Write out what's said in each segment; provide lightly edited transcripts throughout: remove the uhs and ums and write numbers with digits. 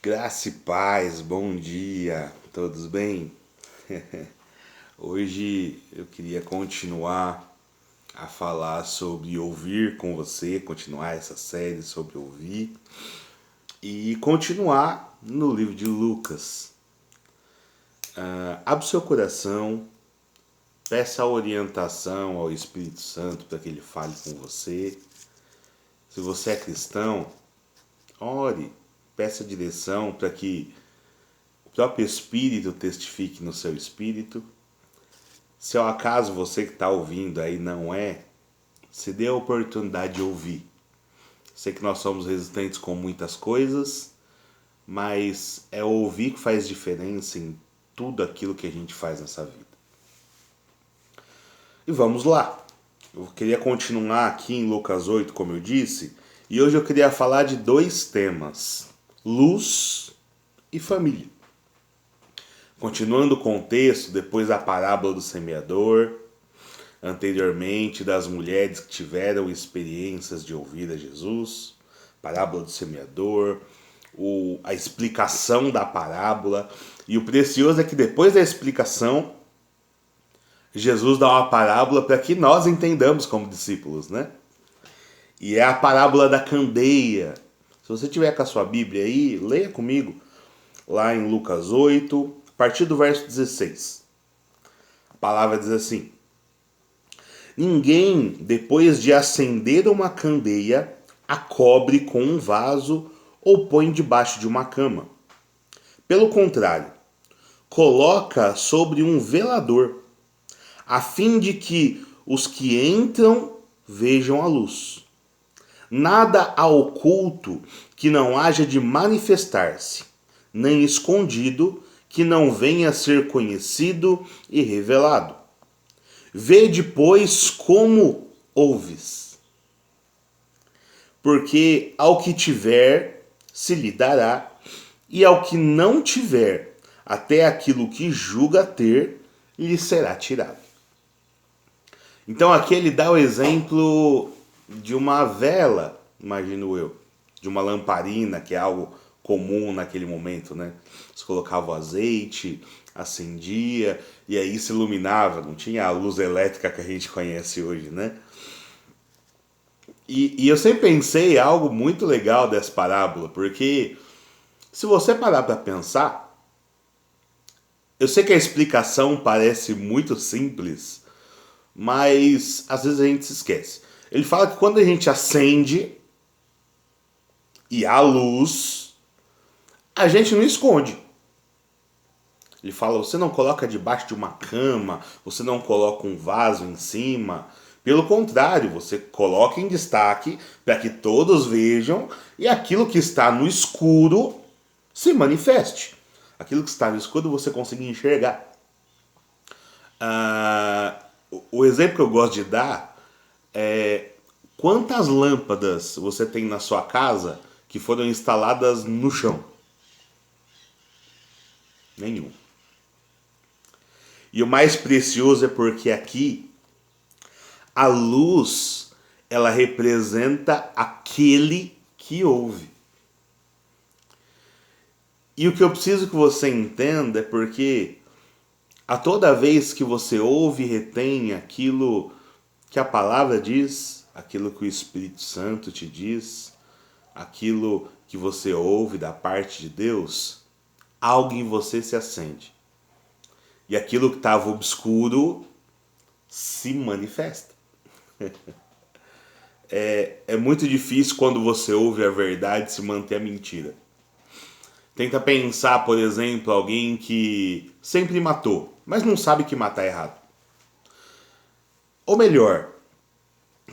Graça e paz, bom dia, todos bem? Hoje eu queria continuar a falar sobre ouvir com você, continuar essa série sobre ouvir e continuar no livro de Lucas. Abre o seu coração, peça orientação ao Espírito Santo para que ele fale com você. Se você é cristão, ore, peça direção para que o próprio Espírito testifique no seu espírito. Se ao acaso você que está ouvindo aí não é, se dê a oportunidade de ouvir. Sei que nós somos resistentes com muitas coisas, mas é ouvir que faz diferença em tudo aquilo que a gente faz nessa vida. E vamos lá. Eu queria continuar aqui em Lucas 8, como eu disse, e hoje eu queria falar de dois temas: luz e família. Continuando o contexto, depois da parábola do semeador, anteriormente das mulheres que tiveram experiências de ouvir a Jesus, parábola do semeador, a explicação da parábola, e o precioso é que depois da explicação, Jesus dá uma parábola para que nós entendamos como discípulos, né? E é a parábola da candeia. Se você tiver com a sua Bíblia aí, leia comigo, lá em Lucas 8, a partir do verso 16. A palavra diz assim: ninguém, depois de acender uma candeia, a cobre com um vaso ou põe debaixo de uma cama. Pelo contrário, coloca sobre um velador, a fim de que os que entram vejam a luz. Nada há oculto que não haja de manifestar-se, nem escondido que não venha a ser conhecido e revelado. Vede, pois, como ouves. Porque ao que tiver, se lhe dará, e ao que não tiver, até aquilo que julga ter, lhe será tirado. Então aqui ele dá o exemplo de uma vela, imagino eu, de uma lamparina, que é algo comum naquele momento, né? Você colocava o azeite, acendia e aí se iluminava, não tinha a luz elétrica que a gente conhece hoje, né? E eu sempre pensei algo muito legal dessa parábola, porque se você parar para pensar, eu sei que a explicação parece muito simples, mas às vezes a gente se esquece. Ele fala que quando a gente acende e há luz, a gente não esconde. Ele fala, você não coloca debaixo de uma cama, você não coloca um vaso em cima. Pelo contrário, você coloca em destaque para que todos vejam e aquilo que está no escuro se manifeste. Aquilo que está no escuro você consiga enxergar. O exemplo que eu gosto de dar é quantas lâmpadas você tem na sua casa que foram instaladas no chão? Nenhum. E o mais precioso é porque aqui a luz ela representa aquele que ouve. E o que eu preciso que você entenda é porque a toda vez que você ouve e retém aquilo que a palavra diz, aquilo que o Espírito Santo te diz, aquilo que você ouve da parte de Deus, algo em você se acende. E aquilo que estava obscuro se manifesta. É muito difícil quando você ouve a verdade se manter a mentira. Tenta pensar, por exemplo, alguém que sempre matou, mas não sabe que matar é errado. Ou melhor,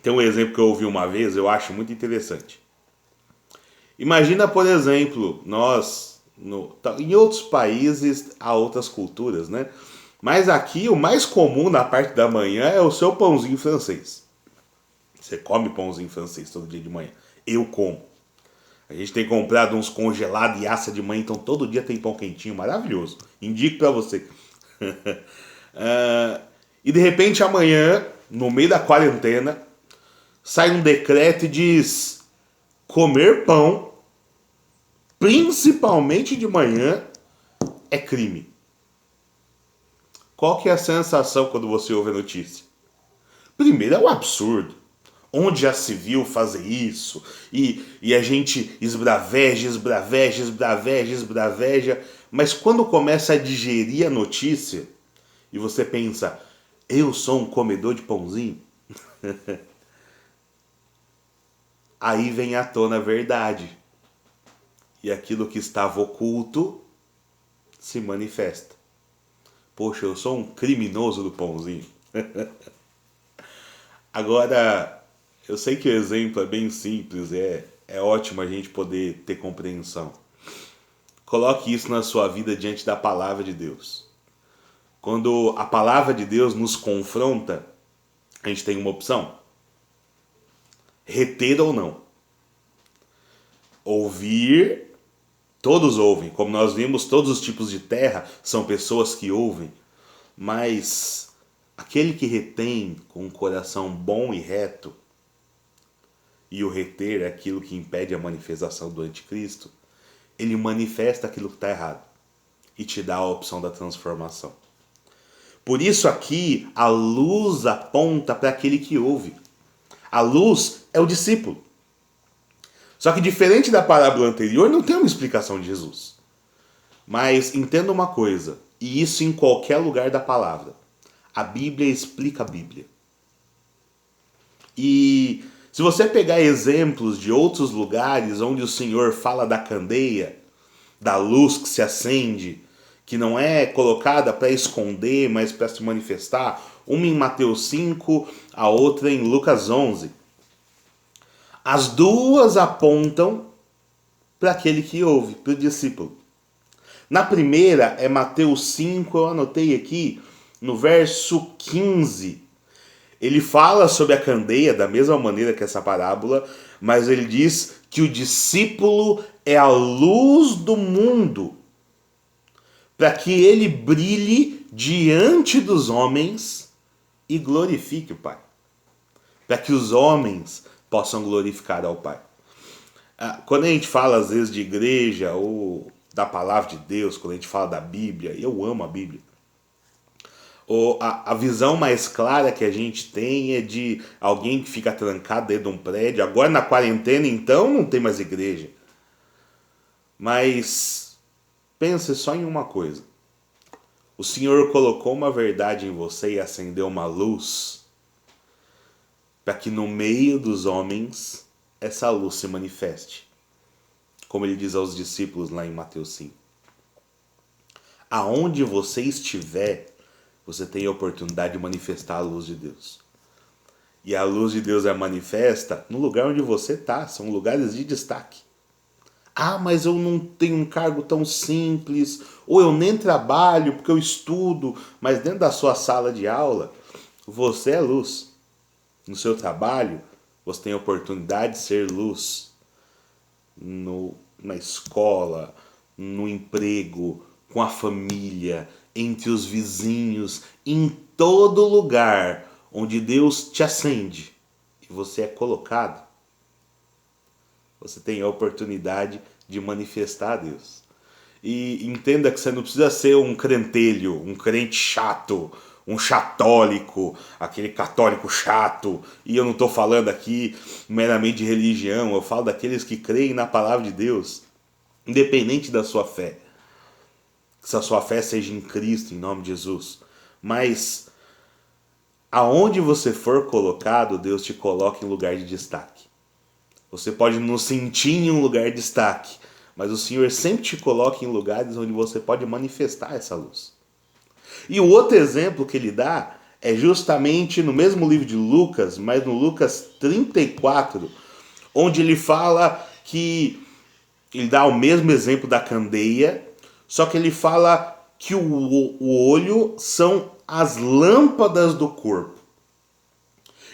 tem um exemplo que eu ouvi uma vez, eu acho muito interessante. Imagina, por exemplo, em outros países há outras culturas, né? Mas aqui o mais comum na parte da manhã é o seu pãozinho francês. Você come pãozinho francês todo dia de manhã. Eu como. A gente tem comprado uns congelados e assa de manhã, então todo dia tem pão quentinho, maravilhoso. Indico pra você. E de repente amanhã, no meio da quarentena, sai um decreto e diz: comer pão principalmente de manhã, é crime. Qual que é a sensação quando você ouve a notícia? Primeiro, é um absurdo. Onde já se viu fazer isso? E a gente esbraveja, mas quando começa a digerir a notícia e você pensa, eu sou um comedor de pãozinho? Aí vem à tona a verdade. E aquilo que estava oculto se manifesta. Poxa, eu sou um criminoso do pãozinho. Agora, eu sei que o exemplo é bem simples, é ótimo a gente poder ter compreensão. Coloque isso na sua vida diante da palavra de Deus. Quando a palavra de Deus nos confronta, a gente tem uma opção: reter ou não. Ouvir, todos ouvem. Como nós vimos, todos os tipos de terra são pessoas que ouvem. Mas aquele que retém com um coração bom e reto, e o reter é aquilo que impede a manifestação do anticristo, ele manifesta aquilo que está errado e te dá a opção da transformação. Por isso aqui a luz aponta para aquele que ouve. A luz é o discípulo. Só que diferente da parábola anterior, não tem uma explicação de Jesus. Mas entenda uma coisa, e isso em qualquer lugar da palavra: a Bíblia explica a Bíblia. E se você pegar exemplos de outros lugares onde o Senhor fala da candeia, da luz que se acende, que não é colocada para esconder, mas para se manifestar, uma em Mateus 5, a outra em Lucas 11. As duas apontam para aquele que ouve, para o discípulo. Na primeira é Mateus 5, eu anotei aqui, no verso 15. Ele fala sobre a candeia da mesma maneira que essa parábola, mas ele diz que o discípulo é a luz do mundo, para que ele brilhe diante dos homens e glorifique o Pai. Para que os homens possam glorificar ao Pai. Quando a gente fala às vezes de igreja ou da palavra de Deus, quando a gente fala da Bíblia, eu amo a Bíblia. A visão mais clara que a gente tem é de alguém que fica trancado dentro de um prédio. Agora na quarentena, então, não tem mais igreja. Mas pense só em uma coisa. O Senhor colocou uma verdade em você e acendeu uma luz para que no meio dos homens essa luz se manifeste. Como ele diz aos discípulos lá em Mateus 5. Aonde você estiver, você tem a oportunidade de manifestar a luz de Deus. E a luz de Deus é manifesta no lugar onde você está. São lugares de destaque. Ah, mas eu não tenho um cargo tão simples. Ou eu nem trabalho porque eu estudo. Mas dentro da sua sala de aula, você é luz. No seu trabalho, você tem a oportunidade de ser luz. Na escola, no emprego, com a família, entre os vizinhos, em todo lugar onde Deus te acende e você é colocado, você tem a oportunidade de manifestar a Deus. E entenda que você não precisa ser um crentelho, um crente chato, um chatólico, aquele católico chato. E eu não estou falando aqui meramente de religião, eu falo daqueles que creem na palavra de Deus, independente da sua fé. Que a sua fé seja em Cristo, em nome de Jesus. Mas aonde você for colocado, Deus te coloca em lugar de destaque. Você pode não sentir em um lugar de destaque, mas o Senhor sempre te coloca em lugares onde você pode manifestar essa luz. E o outro exemplo que ele dá é justamente no mesmo livro de Lucas, mas no Lucas 34, onde ele fala que ele dá o mesmo exemplo da candeia, só que ele fala que o olho são as lâmpadas do corpo.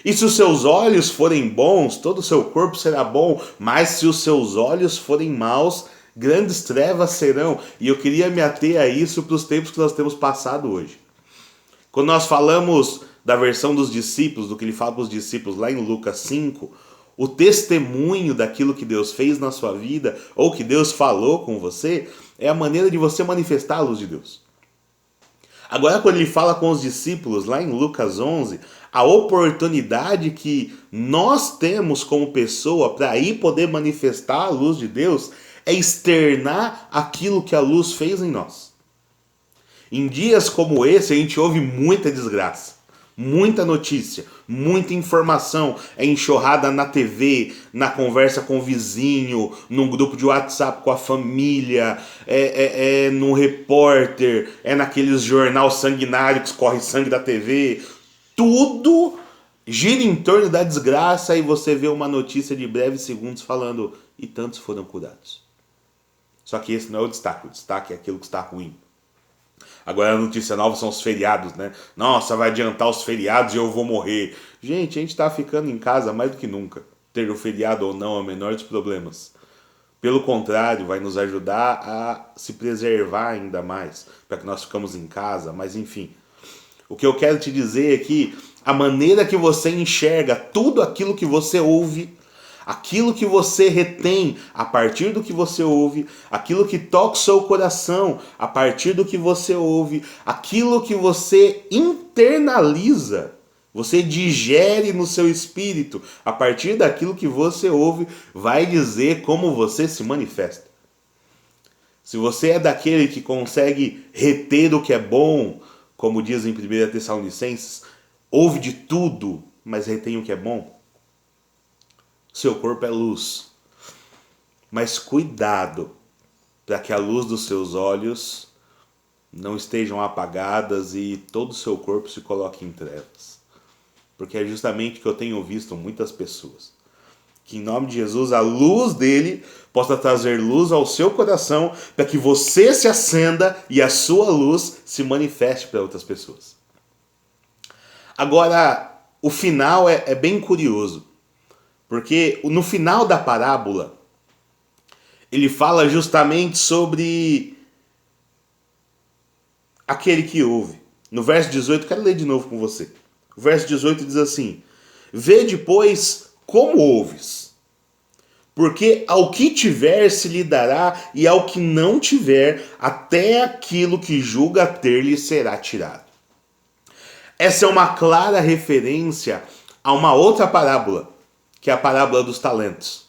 E se os seus olhos forem bons, todo o seu corpo será bom. Mas se os seus olhos forem maus, grandes trevas serão. E eu queria me ater a isso para os tempos que nós temos passado hoje. Quando nós falamos da versão dos discípulos, do que ele fala para os discípulos lá em Lucas 5, o testemunho daquilo que Deus fez na sua vida, ou que Deus falou com você, é a maneira de você manifestar a luz de Deus. Agora, quando ele fala com os discípulos, lá em Lucas 11, a oportunidade que nós temos como pessoa para aí poder manifestar a luz de Deus é externar aquilo que a luz fez em nós. Em dias como esse, a gente ouve muita desgraça, muita notícia, muita informação, é enxurrada na TV, na conversa com o vizinho, num grupo de WhatsApp com a família, no repórter, é naqueles jornal sanguinário que escorre sangue da TV. Tudo gira em torno da desgraça e você vê uma notícia de breves segundos falando e tantos foram curados. Só que esse não é o destaque é aquilo que está ruim. Agora a notícia nova são os feriados, né? Nossa, vai adiantar os feriados e eu vou morrer. Gente, a gente tá ficando em casa mais do que nunca. Ter o feriado ou não é o menor dos problemas. Pelo contrário, vai nos ajudar a se preservar ainda mais, para que nós ficamos em casa, mas enfim. O que eu quero te dizer é que a maneira que você enxerga tudo aquilo que você ouve, aquilo que você retém a partir do que você ouve, aquilo que toca o seu coração a partir do que você ouve, aquilo que você internaliza, você digere no seu espírito a partir daquilo que você ouve, vai dizer como você se manifesta. Se você é daquele que consegue reter o que é bom, como diz em 1 Tessalonicenses, ouve de tudo, mas retém o que é bom, seu corpo é luz. Mas cuidado para que a luz dos seus olhos não estejam apagadas e todo o seu corpo se coloque em trevas. Porque é justamente o que eu tenho visto muitas pessoas. Que em nome de Jesus a luz dele possa trazer luz ao seu coração para que você se acenda e a sua luz se manifeste para outras pessoas. Agora, o final é bem curioso. Porque no final da parábola, ele fala justamente sobre aquele que ouve. No verso 18, quero ler de novo com você. O verso 18 diz assim: Vede, pois, como ouves, porque ao que tiver se lhe dará, e ao que não tiver, até aquilo que julga ter lhe será tirado. Essa é uma clara referência a uma outra parábola, que é a parábola dos talentos.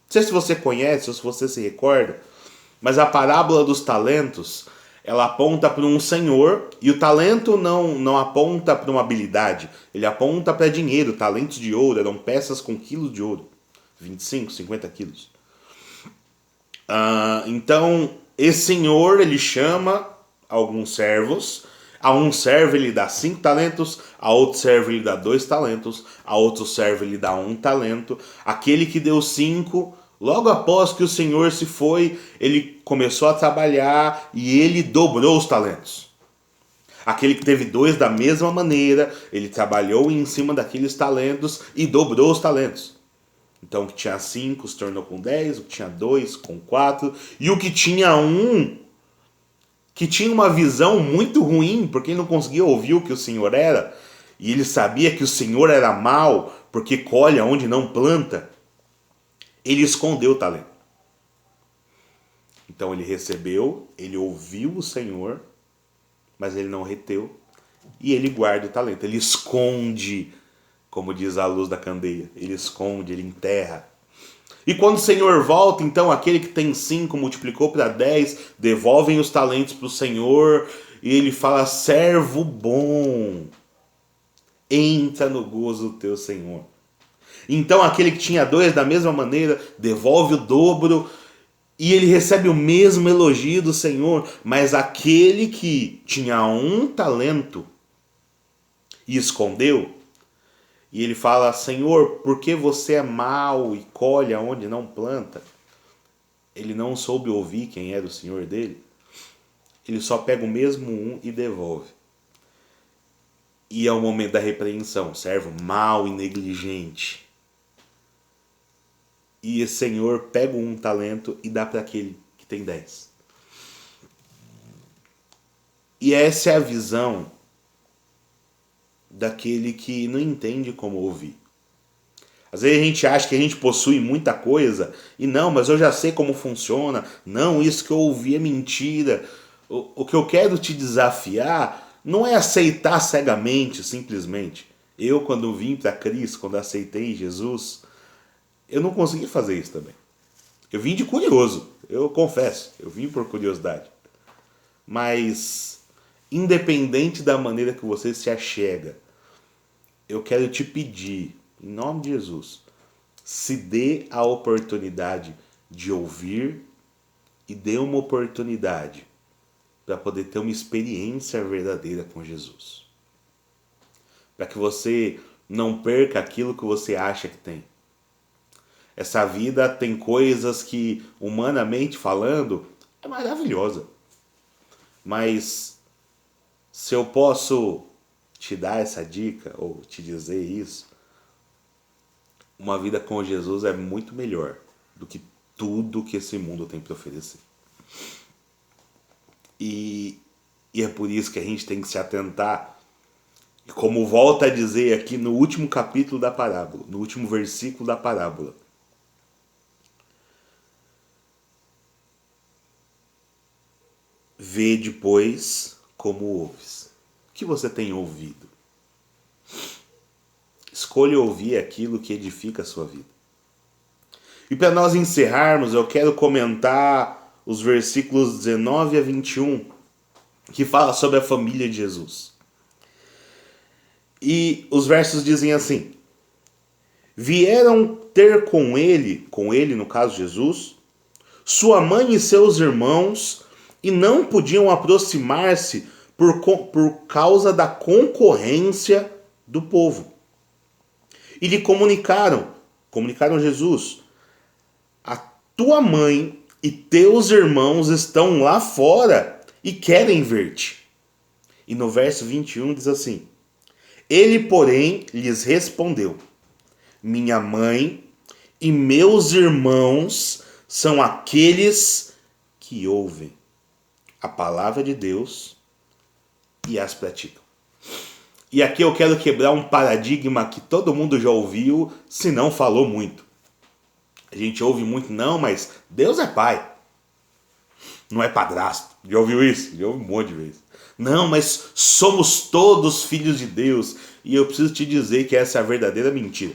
Não sei se você conhece ou se você se recorda, mas a parábola dos talentos, ela aponta para um senhor, e o talento não aponta para uma habilidade, ele aponta para dinheiro, talentos de ouro, eram peças com quilos de ouro, 25, 50 quilos. Então, esse senhor, ele chama alguns servos. A um servo ele dá 5 talentos, a outro servo ele dá 2 talentos, a outro servo ele dá 1 talento. Aquele que deu 5, logo após que o senhor se foi, ele começou a trabalhar e ele dobrou os talentos. Aquele que teve 2 da mesma maneira, ele trabalhou em cima daqueles talentos e dobrou os talentos. Então o que tinha 5 se tornou com 10, o que tinha 2 com 4, e o que tinha 1... que tinha uma visão muito ruim, porque ele não conseguia ouvir o que o Senhor era, e ele sabia que o Senhor era mau, porque colhe onde não planta, ele escondeu o talento. Então ele recebeu, ele ouviu o Senhor, mas ele não reteu, e ele guarda o talento, ele esconde, como diz a luz da candeia, ele esconde, ele enterra. E quando o Senhor volta, então aquele que tem 5 multiplicou para 10, devolvem os talentos para o Senhor, e ele fala: servo bom, entra no gozo do teu Senhor. Então aquele que tinha 2 da mesma maneira, devolve o dobro, e ele recebe o mesmo elogio do Senhor. Mas aquele que tinha 1 talento e escondeu, e ele fala: Senhor, por que você é mau e colhe aonde não planta? Ele não soube ouvir quem era o Senhor dele. Ele só pega o mesmo 1 e devolve. E é o momento da repreensão. Servo mau e negligente. E o Senhor pega 1 talento e dá para aquele que tem 10. E essa é a visão daquele que não entende como ouvir. Às vezes a gente acha que a gente possui muita coisa e não, mas eu já sei como funciona. Não, isso que eu ouvi é mentira. O que eu quero te desafiar não é aceitar cegamente, simplesmente. Eu, quando vim para Cristo, quando aceitei Jesus, eu não consegui fazer isso também. Eu vim de curioso, eu confesso, eu vim por curiosidade. Mas, independente da maneira que você se achega, eu quero te pedir, em nome de Jesus, se dê a oportunidade de ouvir e dê uma oportunidade para poder ter uma experiência verdadeira com Jesus. Para que você não perca aquilo que você acha que tem. Essa vida tem coisas que, humanamente falando, é maravilhosa. Mas se eu posso te dar essa dica ou te dizer isso, uma vida com Jesus é muito melhor do que tudo que esse mundo tem para oferecer. E é por isso que a gente tem que se atentar. E como volta a dizer aqui no último capítulo da parábola, no último versículo da parábola, vê depois como ouves. O que você tem ouvido? Escolha ouvir aquilo que edifica a sua vida. E para nós encerrarmos, eu quero comentar os versículos 19 a 21, que fala sobre a família de Jesus. E os versos dizem assim: vieram ter com ele no caso Jesus, sua mãe e seus irmãos, e não podiam aproximar-se por causa da concorrência do povo. E lhe comunicaram Jesus: a tua mãe e teus irmãos estão lá fora e querem ver-te. E no verso 21 diz assim: ele, porém, lhes respondeu: minha mãe e meus irmãos são aqueles que ouvem a palavra de Deus e as praticam. E aqui eu quero quebrar um paradigma que todo mundo já ouviu, se não falou muito. A gente ouve muito, não, mas Deus é pai, não é padrasto. Já ouviu isso? Já ouvi um monte de vezes. Não, mas somos todos filhos de Deus. E eu preciso te dizer que essa é a verdadeira mentira.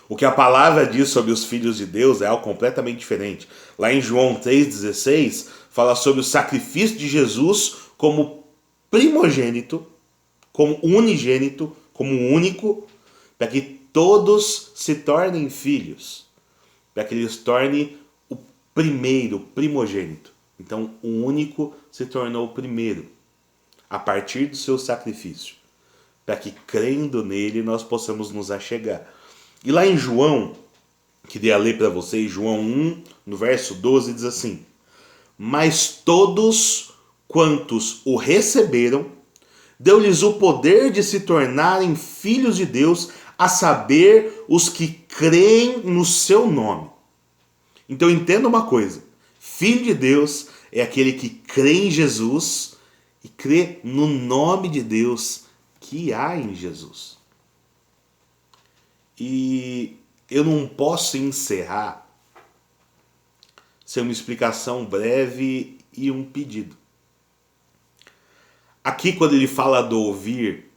O que a palavra diz sobre os filhos de Deus é algo completamente diferente. Lá em João 3,16, fala sobre o sacrifício de Jesus como primogênito, como unigênito, como único, para que todos se tornem filhos, para que eles tornem o primeiro, primogênito. Então, o único se tornou o primeiro, a partir do seu sacrifício, para que, crendo nele, nós possamos nos achegar. E lá em João, queria ler para vocês, João 1, no verso 12, diz assim: mas todos quantos o receberam, deu-lhes o poder de se tornarem filhos de Deus, a saber, os que creem no seu nome. Então entenda uma coisa: filho de Deus é aquele que crê em Jesus e crê no nome de Deus que há em Jesus. E eu não posso encerrar sem uma explicação breve e um pedido. Aqui, quando ele fala do ouvir,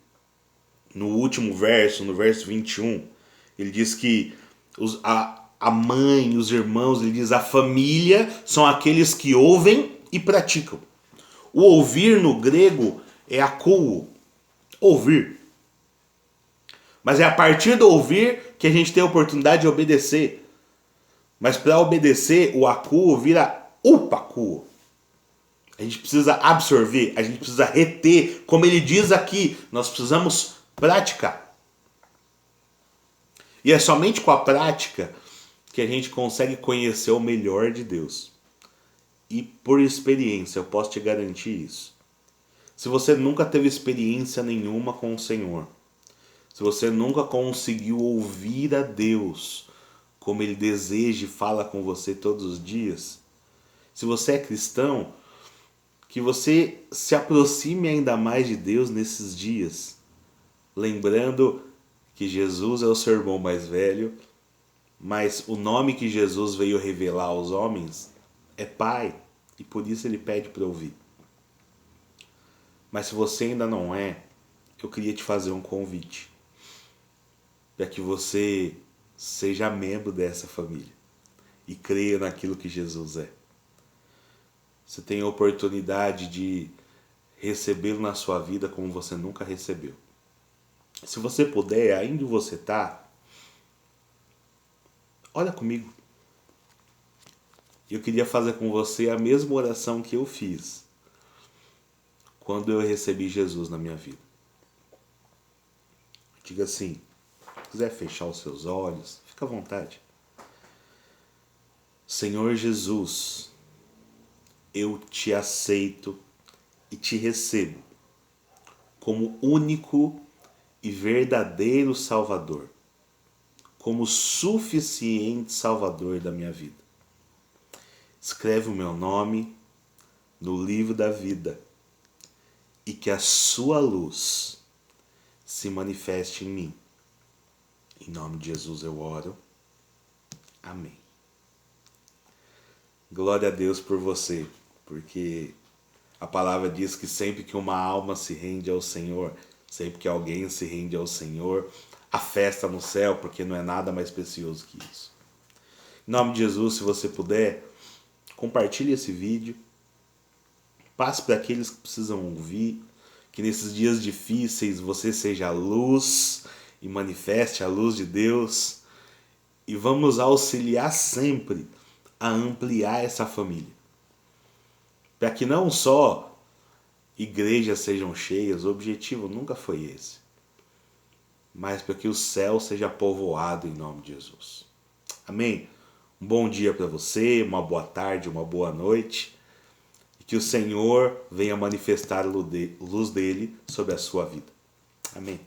no último verso, no verso 21, ele diz que a mãe, os irmãos, ele diz a família são aqueles que ouvem e praticam. O ouvir no grego é akouo, ouvir. Mas é a partir do ouvir que a gente tem a oportunidade de obedecer. Mas para obedecer, o akouo vira upakouo. A gente precisa absorver, a gente precisa reter. Como ele diz aqui, nós precisamos praticar. E é somente com a prática que a gente consegue conhecer o melhor de Deus. E por experiência, eu posso te garantir isso. Se você nunca teve experiência nenhuma com o Senhor, se você nunca conseguiu ouvir a Deus como Ele deseja e fala com você todos os dias, se você é cristão, que você se aproxime ainda mais de Deus nesses dias, lembrando que Jesus é o seu irmão mais velho, mas o nome que Jesus veio revelar aos homens é Pai, e por isso ele pede para ouvir. Mas se você ainda não é, eu queria te fazer um convite para que você seja membro dessa família e creia naquilo que Jesus é. Você tem a oportunidade de recebê-lo na sua vida como você nunca recebeu. Se você puder, ainda você está, olha comigo. Eu queria fazer com você a mesma oração que eu fiz quando eu recebi Jesus na minha vida. Diga assim, se quiser fechar os seus olhos, fica à vontade. Senhor Jesus, eu te aceito e te recebo como único e verdadeiro Salvador, como suficiente Salvador da minha vida. Escreve o meu nome no livro da vida e que a sua luz se manifeste em mim. Em nome de Jesus eu oro. Amém. Glória a Deus por você, porque a palavra diz que sempre que uma alma se rende ao Senhor, sempre que alguém se rende ao Senhor, há festa no céu, porque não é nada mais precioso que isso. Em nome de Jesus, se você puder, compartilhe esse vídeo, passe para aqueles que precisam ouvir, que nesses dias difíceis você seja a luz e manifeste a luz de Deus, e vamos auxiliar sempre a ampliar essa família, para que não só igrejas sejam cheias, o objetivo nunca foi esse, mas para que o céu seja povoado em nome de Jesus. Amém? Um bom dia para você, uma boa tarde, uma boa noite, e que o Senhor venha manifestar a luz dele sobre a sua vida. Amém.